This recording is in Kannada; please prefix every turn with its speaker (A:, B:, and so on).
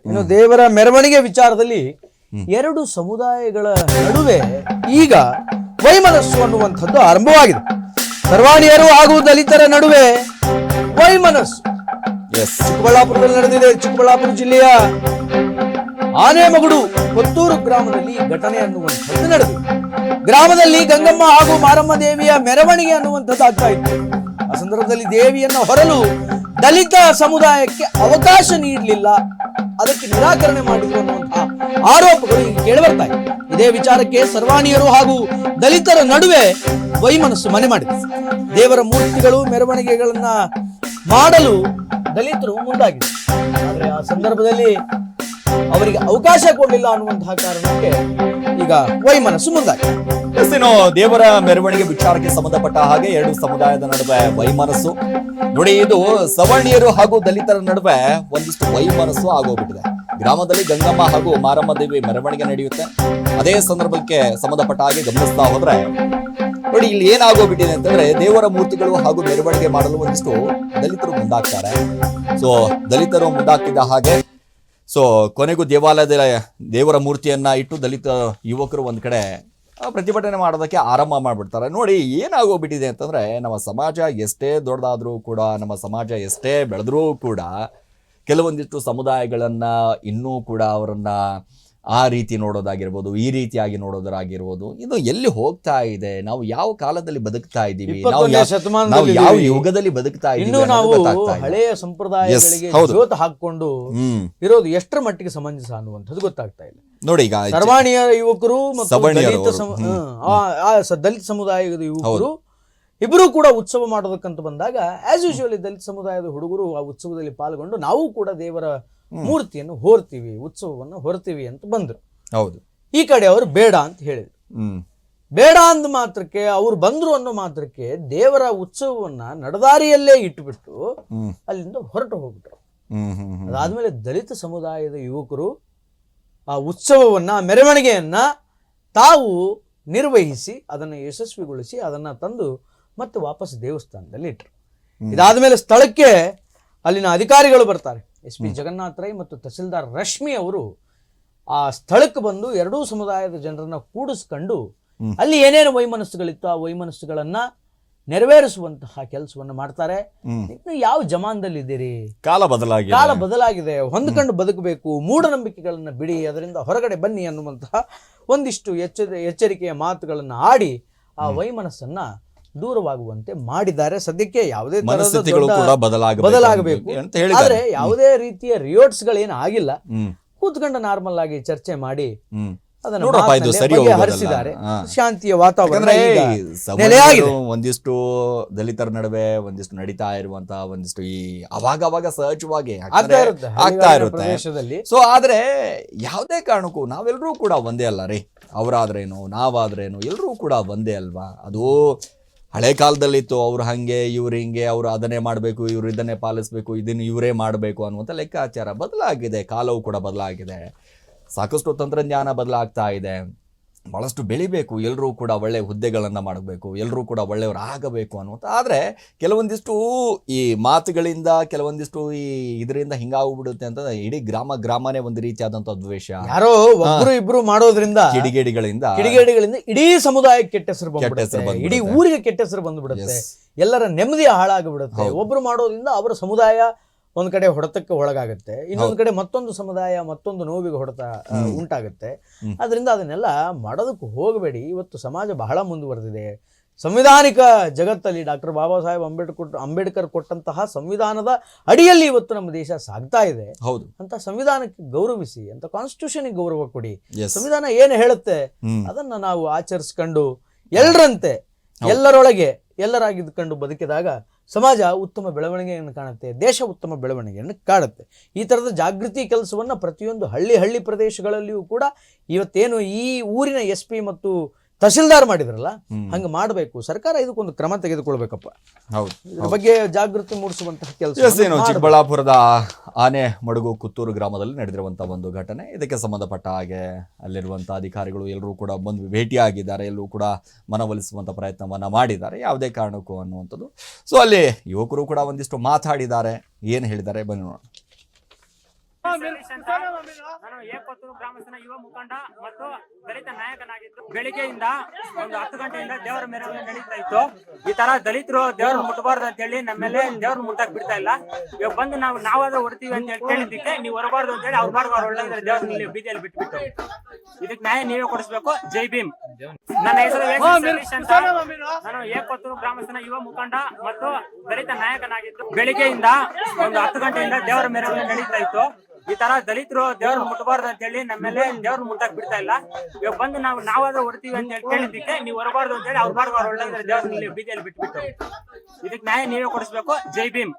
A: ಇನ್ನು ದೇವರ ಮೆರವಣಿಗೆ ವಿಚಾರದಲ್ಲಿ ಎರಡು ಸಮುದಾಯಗಳ ನಡುವೆ ಈಗ ವೈಮನಸ್ಸು ಅನ್ನುವಂಥದ್ದು ಆರಂಭವಾಗಿದೆ. ಸರ್ವಾಣಿಯರು ಹಾಗೂ ದಲಿತರ ನಡುವೆ ವೈಮನಸ್ಸು ಚಿಕ್ಕಬಳ್ಳಾಪುರದಲ್ಲಿ ನಡೆದಿದೆ. ಚಿಕ್ಕಬಳ್ಳಾಪುರ ಜಿಲ್ಲೆಯ ಆನೆಮಗುಡು ಕೊತ್ತೂರು ಗ್ರಾಮದಲ್ಲಿ ಘಟನೆ ಅನ್ನುವಂಥದ್ದು ನಡೆದಿದೆ. ಗ್ರಾಮದಲ್ಲಿ ಗಂಗಮ್ಮ ಹಾಗೂ ಮಾರಮ್ಮ ದೇವಿಯ ಮೆರವಣಿಗೆ ಅನ್ನುವಂಥದ್ದು ಆಗ್ತಾ ಇತ್ತು. ಆ ಸಂದರ್ಭದಲ್ಲಿ ದೇವಿಯನ್ನು ಹೊರಲು ದಲಿತ ಸಮುದಾಯಕ್ಕೆ ಅವಕಾಶ ನೀಡಲಿಲ್ಲ, ಅದಕ್ಕೆ ನಿರಾಕರಣೆ ಮಾಡಿದ್ರು ಅನ್ನುವಂತಹ ಆರೋಪಗಳು ಈಗ ಕೇಳಿಬರ್ತಾ ಇದೆ. ಇದೇ ವಿಚಾರಕ್ಕೆ ಸರ್ವಾಣಿಯರು ಹಾಗೂ ದಲಿತರ ನಡುವೆ ವೈಮನಸ್ಸು ಮನೆ ಮಾಡಿದೆ. ದೇವರ ಮೂರ್ತಿಗಳು ಮೆರವಣಿಗೆಗಳನ್ನ ಮಾಡಲು ದಲಿತರು ಮುಂದಾಗಿದೆ. ಆದರೆ ಆ ಸಂದರ್ಭದಲ್ಲಿ ಅವರಿಗೆ ಅವಕಾಶ ಕೊಡಲಿಲ್ಲ ಅನ್ನುವಂತಹ ಕಾರಣಕ್ಕೆ ಈಗ ವೈಮನಸ್ಸು ಮುಂದಾಗಿದೆ.
B: ಇನ್ನು ದೇವರ ಮೆರವಣಿಗೆ ವಿಚಾರಕ್ಕೆ ಸಂಬಂಧಪಟ್ಟ ಹಾಗೆ ಎರಡು ಸಮುದಾಯದ ನಡುವೆ ವೈಮನಸ್ಸು ನೋಡಿ. ಇದು ಸವರ್ಣೀಯರು ಹಾಗೂ ದಲಿತರ ನಡುವೆ ಒಂದಿಷ್ಟು ವೈಮನಸ್ಸು ಆಗೋಗ್ಬಿಟ್ಟಿದೆ. ಗ್ರಾಮದಲ್ಲಿ ಗಂಗಮ್ಮ ಹಾಗೂ ಮಾರಮ್ಮ ದೇವಿ ಮೆರವಣಿಗೆ ನಡೆಯುತ್ತೆ. ಅದೇ ಸಂದರ್ಭಕ್ಕೆ ಸಂಬಂಧಪಟ್ಟ ಹಾಗೆ ಗಮನಿಸ್ತಾ ಹೋದ್ರೆ ನೋಡಿ, ಇಲ್ಲಿ ಏನಾಗೋಗ್ಬಿಟ್ಟಿದೆ ಅಂತಂದ್ರೆ ದೇವರ ಮೂರ್ತಿಗಳು ಹಾಗೂ ಮೆರವಣಿಗೆ ಮಾಡಲು ಒಂದಿಷ್ಟು ದಲಿತರು ಮುಂದಾಗ್ತಾರೆ. ಸೊ ದಲಿತರು ಮುಂದಾಗ್ತಿದ್ದ ಹಾಗೆ ಕೊನೆಗೂ ದೇವರ ಮೂರ್ತಿಯನ್ನ ಇಟ್ಟು ದಲಿತ ಯುವಕರು ಒಂದ್ ಕಡೆ ಪ್ರತಿಭಟನೆ ಮಾಡೋದಕ್ಕೆ ಆರಂಭ ಮಾಡ್ಬಿಡ್ತಾರೆ. ನೋಡಿ ಏನಾಗೋಗ್ಬಿಟ್ಟಿದೆ ಅಂತಂದ್ರೆ, ನಮ್ಮ ಸಮಾಜ ಎಷ್ಟೇ ದೊಡ್ಡದಾದ್ರೂ ಕೂಡ, ನಮ್ಮ ಸಮಾಜ ಎಷ್ಟೇ ಬೆಳೆದ್ರೂ ಕೂಡ ಕೆಲವೊಂದಿಷ್ಟು ಸಮುದಾಯಗಳನ್ನ ಇನ್ನೂ ಕೂಡ ಅವರನ್ನ ಆ ರೀತಿ ನೋಡೋದಾಗಿರ್ಬೋದು, ಈ ರೀತಿಯಾಗಿ ನೋಡೋದಾಗಿರ್ಬೋದು, ಇದು ಎಲ್ಲಿ ಹೋಗ್ತಾ ಇದೆ? ನಾವು ಯಾವ ಕಾಲದಲ್ಲಿ ಬದುಕ್ತಾ ಇದ್ದೀವಿ? ನಾವು ಯಾವ ಯುಗದಲ್ಲಿ ಬದುಕ್ತಾ ಇದ್ದೀವಿ?
A: ನಾವು ಹಳೆಯ ಸಂಪ್ರದಾಯಗಳಿಗೆ ಜೋತು ಹಾಕೊಂಡು ಇರೋದು ಎಷ್ಟರ ಮಟ್ಟಿಗೆ ಸಮಂಜಸ ಅನ್ನುವಂಥದ್ದು ಗೊತ್ತಾಗ್ತಾ ಇಲ್ಲ.
B: ನೋಡಿ, ಈಗ
A: ಸರ್ವಾಣಿಯ ಯುವಕರು ಮತ್ತು ದಲಿತ ಸಮುದಾಯದ ಯುವಕರು ಇಬ್ಬರು ಕೂಡ ಉತ್ಸವ ಮಾಡೋದಕ್ಕಂತ ಬಂದಾಗ ಆಸ್ ಯೂಶುವಲಿ ದಲಿತ ಸಮುದಾಯದ ಹುಡುಗರು ಆ ಉತ್ಸವದಲ್ಲಿ ಪಾಲ್ಗೊಂಡು ನಾವು ಕೂಡ ದೇವರ ಮೂರ್ತಿಯನ್ನು ಹೊರ್ತೀವಿ, ಉತ್ಸವವನ್ನು ಹೊರ್ತೀವಿ ಅಂತ ಬಂದ್ರು.
B: ಹೌದು.
A: ಈ ಕಡೆ ಅವರು ಬೇಡ ಅಂತ ಹೇಳಿದ್ರು. ಬೇಡ ಅಂದ ಮಾತ್ರಕ್ಕೆ ಅವ್ರು ಬಂದ್ರು ಅನ್ನೋ ಮಾತ್ರಕ್ಕೆ ದೇವರ ಉತ್ಸವವನ್ನ ನಡೆದಾರಿಯಲ್ಲೇ ಇಟ್ಟುಬಿಟ್ಟು ಅಲ್ಲಿಂದ ಹೊರಟು ಹೋಗ್ಬಿಟ್ರು. ಅದಾದ್ಮೇಲೆ ದಲಿತ ಸಮುದಾಯದ ಯುವಕರು ಆ ಉತ್ಸವವನ್ನ, ಮೆರವಣಿಗೆಯನ್ನ ತಾವು ನಿರ್ವಹಿಸಿ ಅದನ್ನು ಯಶಸ್ವಿಗೊಳಿಸಿ ಅದನ್ನ ತಂದು ಮತ್ತೆ ವಾಪಸ್ ದೇವಸ್ಥಾನದಲ್ಲಿ ಇಟ್ರು. ಇದಾದ್ಮೇಲೆ ಸ್ಥಳಕ್ಕೆ ಅಲ್ಲಿನ ಅಧಿಕಾರಿಗಳು ಬರ್ತಾರೆ. SP ಜಗನ್ನಾಥ ರೈ ಮತ್ತು ತಹಸೀಲ್ದಾರ್ ರಶ್ಮಿ ಅವರು ಆ ಸ್ಥಳಕ್ಕೆ ಬಂದು ಎರಡೂ ಸಮುದಾಯದ ಜನರನ್ನ ಕೂಡಿಸ್ಕೊಂಡು ಅಲ್ಲಿ ಏನೇನು ವೈಮನಸ್ಸುಗಳಿತ್ತು ಆ ವೈಮನಸ್ಸುಗಳನ್ನ ನೆರವೇರಿಸುವಂತಹ ಕೆಲಸವನ್ನು ಮಾಡ್ತಾರೆ. ಇನ್ನು ಯಾವ ಜಮಾನದಲ್ಲಿ ಇದ್ದೀರಿ?
B: ಕಾಲ
A: ಬದಲಾಗಿದೆ, ಹೊಂದ್ಕೊಂಡು ಬದುಕಬೇಕು, ಮೂಢನಂಬಿಕೆಗಳನ್ನ ಬಿಡಿ, ಅದರಿಂದ ಹೊರಗಡೆ ಬನ್ನಿ ಅನ್ನುವಂತಹ ಒಂದಿಷ್ಟು ಎಚ್ಚರಿಕೆಯ ಮಾತುಗಳನ್ನ ಆಡಿ ಆ ವೈಮನಸ್ಸನ್ನ ದೂರವಾಗುವಂತೆ ಮಾಡಿದ್ದಾರೆ. ಸದ್ಯಕ್ಕೆ ಯಾವುದೇ ಬದಲಾಗಬೇಕು, ಆದ್ರೆ ಯಾವುದೇ ರೀತಿಯ ರಿಯೋಟ್ಸ್ ಗಳೇನು ಆಗಿಲ್ಲ. ಕೂತ್ಕೊಂಡು ನಾರ್ಮಲ್ ಆಗಿ ಚರ್ಚೆ ಮಾಡಿ ಹರಿಸಿದ್ದಾರೆ. ಶಾಂತಿಯ ವಾತಾವರಣ
B: ಒಂದಿಷ್ಟು ದಲಿತರ ನಡುವೆ ಒಂದಿಷ್ಟು ನಡೀತಾ ಇರುವಂತಹ ಒಂದಿಷ್ಟು ಈ ಅವಾಗ ಸಹಜವಾಗಿ ಆಗ್ತಾ ಇರುತ್ತೆ. ಸೊ ಆದ್ರೆ ಯಾವುದೇ ಕಾರಣಕ್ಕೂ ನಾವೆಲ್ಲರೂ ಕೂಡ ಒಂದೇ ಅಲ್ಲ ರೀ. ಅವರಾದ್ರೇನು ನಾವಾದ್ರೇನು ಎಲ್ಲರೂ ಕೂಡ ಒಂದೇ ಅಲ್ವಾ? ಅದು ಹಳೆ ಕಾಲದಲ್ಲಿತ್ತು, ಅವ್ರು ಹಂಗೆ ಇವ್ರು ಹಿಂಗೆ, ಅವ್ರು ಅದನ್ನೇ ಮಾಡಬೇಕು, ಇವ್ರು ಇದನ್ನೇ ಪಾಲಿಸ್ಬೇಕು, ಇದನ್ನು ಇವರೇ ಮಾಡಬೇಕು ಅನ್ನುವಂಥ ಲೆಕ್ಕಾಚಾರ ಬದಲಾಗಿದೆ. ಕಾಲವು ಕೂಡ ಬದಲಾಗಿದೆ, ಸಾಕಷ್ಟು ತಂತ್ರಜ್ಞಾನ ಬದಲಾಗ್ತಾ ಇದೆ, ಬಹಳಷ್ಟು ಬೆಳಿಬೇಕು, ಎಲ್ಲರೂ ಕೂಡ ಒಳ್ಳೆ ಹುದ್ದೆಗಳನ್ನು ಮಾಡಬೇಕು, ಎಲ್ಲರೂ ಕೂಡ ಒಳ್ಳೆಯವರು ಆಗಬೇಕು ಅನ್ನುವಂಥ. ಆದರೆ ಕೆಲವೊಂದಿಷ್ಟು ಈ ಮಾತುಗಳಿಂದ, ಕೆಲವೊಂದಿಷ್ಟು ಈ ಇದರಿಂದ ಹಿಂಗಾಗ್ಬಿಡುತ್ತೆ ಅಂತ ಇಡೀ ಗ್ರಾಮನೇ ಒಂದು ರೀತಿಯಾದಂಥ ದ್ವೇಷ, ಯಾರೋ
A: ಒಬ್ರು ಇಬ್ರು ಮಾಡೋದ್ರಿಂದ
B: ಕಿಡಿಗೇಡಿಗಳಿಂದ
A: ಇಡೀ ಸಮುದಾಯಕ್ಕೆ ಕೆಟ್ಟ ಹೆಸರು, ಇಡೀ ಊರಿಗೆ ಕೆಟ್ಟ ಹೆಸರು ಬಂದ್ಬಿಡುತ್ತೆ, ಎಲ್ಲರ ನೆಮ್ಮದಿ ಹಾಳಾಗಿಬಿಡುತ್ತೆ. ಒಬ್ರು ಮಾಡೋದ್ರಿಂದ ಅವರ ಸಮುದಾಯ ಒಂದ್ ಕಡೆ ಹೊಡೆತಕ್ಕೆ ಒಳಗಾಗುತ್ತೆ, ಇನ್ನೊಂದ್ ಕಡೆ ಮತ್ತೊಂದು ಸಮುದಾಯ ಮತ್ತೊಂದು ನೋವಿಗೆ ಹೊಡೆತ ಉಂಟಾಗುತ್ತೆ. ಅದರಿಂದ ಅದನ್ನೆಲ್ಲ ಮಾಡೋದಕ್ಕೆ ಹೋಗಬೇಡಿ. ಇವತ್ತು ಸಮಾಜ ಬಹಳ ಮುಂದುವರೆದಿದೆ. ಸಂವಿಧಾನಿಕ ಜಗತ್ತಲ್ಲಿ ಡಾಕ್ಟರ್ ಬಾಬಾ ಸಾಹೇಬ್ ಅಂಬೇಡ್ಕರ್ ಕೊಟ್ಟಂತಹ ಸಂವಿಧಾನದ ಅಡಿಯಲ್ಲಿ ಇವತ್ತು ನಮ್ಮ ದೇಶ ಸಾಗ್ತಾ ಇದೆ.
B: ಹೌದು.
A: ಅಂತ ಸಂವಿಧಾನಕ್ಕೆ ಗೌರವಿಸಿ, ಅಂತ ಕಾನ್ಸ್ಟಿಟ್ಯೂಷನ್ ಗೌರವ ಕೊಡಿ. ಸಂವಿಧಾನ ಏನು ಹೇಳುತ್ತೆ ಅದನ್ನ ನಾವು ಆಚರಿಸ್ಕೊಂಡು ಎಲ್ಲರಂತೆ ಎಲ್ಲರೊಳಗೆ ಎಲ್ಲರಾಗಿದ್ಕೊಂಡು ಬದುಕಿದಾಗ ಸಮಾಜ ಉತ್ತಮ ಬೆಳವಣಿಗೆಯನ್ನು ಕಾಣುತ್ತೆ, ದೇಶ ಉತ್ತಮ ಬೆಳವಣಿಗೆಯನ್ನು ಕಾಣುತ್ತೆ. ಈ ಥರದ ಜಾಗೃತಿ ಕೆಲಸವನ್ನು ಪ್ರತಿಯೊಂದು ಹಳ್ಳಿ ಪ್ರದೇಶಗಳಲ್ಲಿಯೂ ಕೂಡ ಇವತ್ತೇನು ಈ ಊರಿನ SP ಮತ್ತು ತಹಸೀಲ್ದಾರ್ ಮಾಡಿದ್ರಲ್ಲ ಹಂಗೆ ಮಾಡಬೇಕು. ಸರ್ಕಾರ ಇದಕ್ಕೊಂದು ಕ್ರಮ ತೆಗೆದುಕೊಳ್ಬೇಕಪ್ಪ.
B: ಹೌದು,
A: ಇದ್ರ ಬಗ್ಗೆ ಜಾಗೃತಿ ಮೂಡಿಸುವಂತಹ ಕೆಲಸ.
B: ಚಿಕ್ಕಬಳ್ಳಾಪುರದ ಆನೆಮಡುಗು ಕುತ್ತೂರು ಗ್ರಾಮದಲ್ಲಿ ನಡೆದಿರುವಂತಹ ಒಂದು ಘಟನೆ. ಇದಕ್ಕೆ ಸಂಬಂಧಪಟ್ಟ ಹಾಗೆ ಅಲ್ಲಿರುವಂತಹ ಅಧಿಕಾರಿಗಳು ಎಲ್ಲರೂ ಕೂಡ ಬಂದು ಭೇಟಿಯಾಗಿದ್ದಾರೆ, ಎಲ್ಲರೂ ಕೂಡ ಮನವೊಲಿಸುವಂತ ಪ್ರಯತ್ನವನ್ನ ಮಾಡಿದ್ದಾರೆ, ಯಾವುದೇ ಕಾರಣಕ್ಕೂ ಅನ್ನುವಂಥದ್ದು. ಸೊ ಅಲ್ಲಿ ಯುವಕರು ಕೂಡ ಒಂದಿಷ್ಟು ಮಾತಾಡಿದ್ದಾರೆ, ಏನು ಹೇಳಿದ್ದಾರೆ ಬನ್ನಿ ನೋಡೋಣ.
C: ನಾನು ಏಕಪತ್ತೂರು ಗ್ರಾಮಸ್ಥನ ಯುವ ಮುಖಂಡ ಮತ್ತು ದಲಿತ ನಾಯಕನಾಗಿದ್ದು ಬೆಳಿಗ್ಗೆಯಿಂದ ಒಂದು 10 ಗಂಟೆಯಿಂದ ದೇವರ ಮೆರವಣಿಗೆ ನಡೀತಾ ಇತ್ತು. ಈ ತರ ದಲಿತರು ದೇವ್ರ ಮುಟ್ಟಬಾರ್ದು ಅಂತ ಹೇಳಿ ನಮ್ಮೆಲ್ಲ ದೇವ್ರ ಮುಟ್ಟಕ್ ಬಿಡ್ತಾ ಇಲ್ಲ. ಇವಾಗ ಬಂದು ನಾವಾದ್ರೂ ಹೊಡ್ತೀವಿ ಅಂತ ಹೇಳಿ ಕೇಳಿದ್ದಕ್ಕೆ ನೀವು ಹೊರಬಾರ್ದು ಅಂತ ಹೇಳಿ ಅವ್ರ ಮಾರ್ಗ ಅವ್ರು ಒಳ್ಳೆ ದೇವ್ರ ಬೀದಿಯಲ್ಲಿ ಬಿಟ್ಬಿಟ್ಟು ಇದಕ್ಕೆ ನ್ಯಾಯ ನೀವೇ ಕೊಡಿಸ್ಬೇಕು. ಜೈ ಭೀಮ್. ನನ್ನ ಹೆಸರು ಸತೀಶ್ ಅಂತ. ನಾನು ಏಕಪತ್ತೂರು ಗ್ರಾಮಸ್ಥನ ಯುವ ಮುಖಂಡ ಮತ್ತು ದಲಿತ ನಾಯಕನಾಗಿದ್ದು ಬೆಳಿಗ್ಗೆಯಿಂದ ಒಂದು 10 ಗಂಟೆಯಿಂದ ದೇವರ ಮೆರವಣಿಗೆ ನಡೀತಾ ಇತ್ತು. ಈ ತರ ದಲಿತರು ದೇವ್ರ ಮುಟ್ಟಬಾರ್ದು ಅಂತ ಹೇಳಿ ನಮ್ಮೆಲ್ಲ ದೇವ್ರ ಮುಟ್ಟಕ್ ಬಿಡ್ತಾ ಇಲ್ಲ. ಇವಾಗ ಬಂದು ನಾವಾದ್ರೂ ಹೊಡ್ತೀವಿ ಅಂತ ಹೇಳಿ ಕೇಳಿದ್ದಕ್ಕೆ ನೀವು ಹೊರಬಾರ್ದು ಅಂತ ಹೇಳಿ ಅವ್ರ ಮಾರ್ಗ ಅವ್ರು ಒಳ್ಳೆ ದೇವ್ರ ಬೀದಿಯಲ್ಲಿ ಬಿಟ್ಬಿಟ್ಟು ಇದಕ್ಕೆ ನ್ಯಾಯ ನೀವೇ ಕೊಡಿಸ್ಬೇಕು. ಜೈ ಭೀಮ್.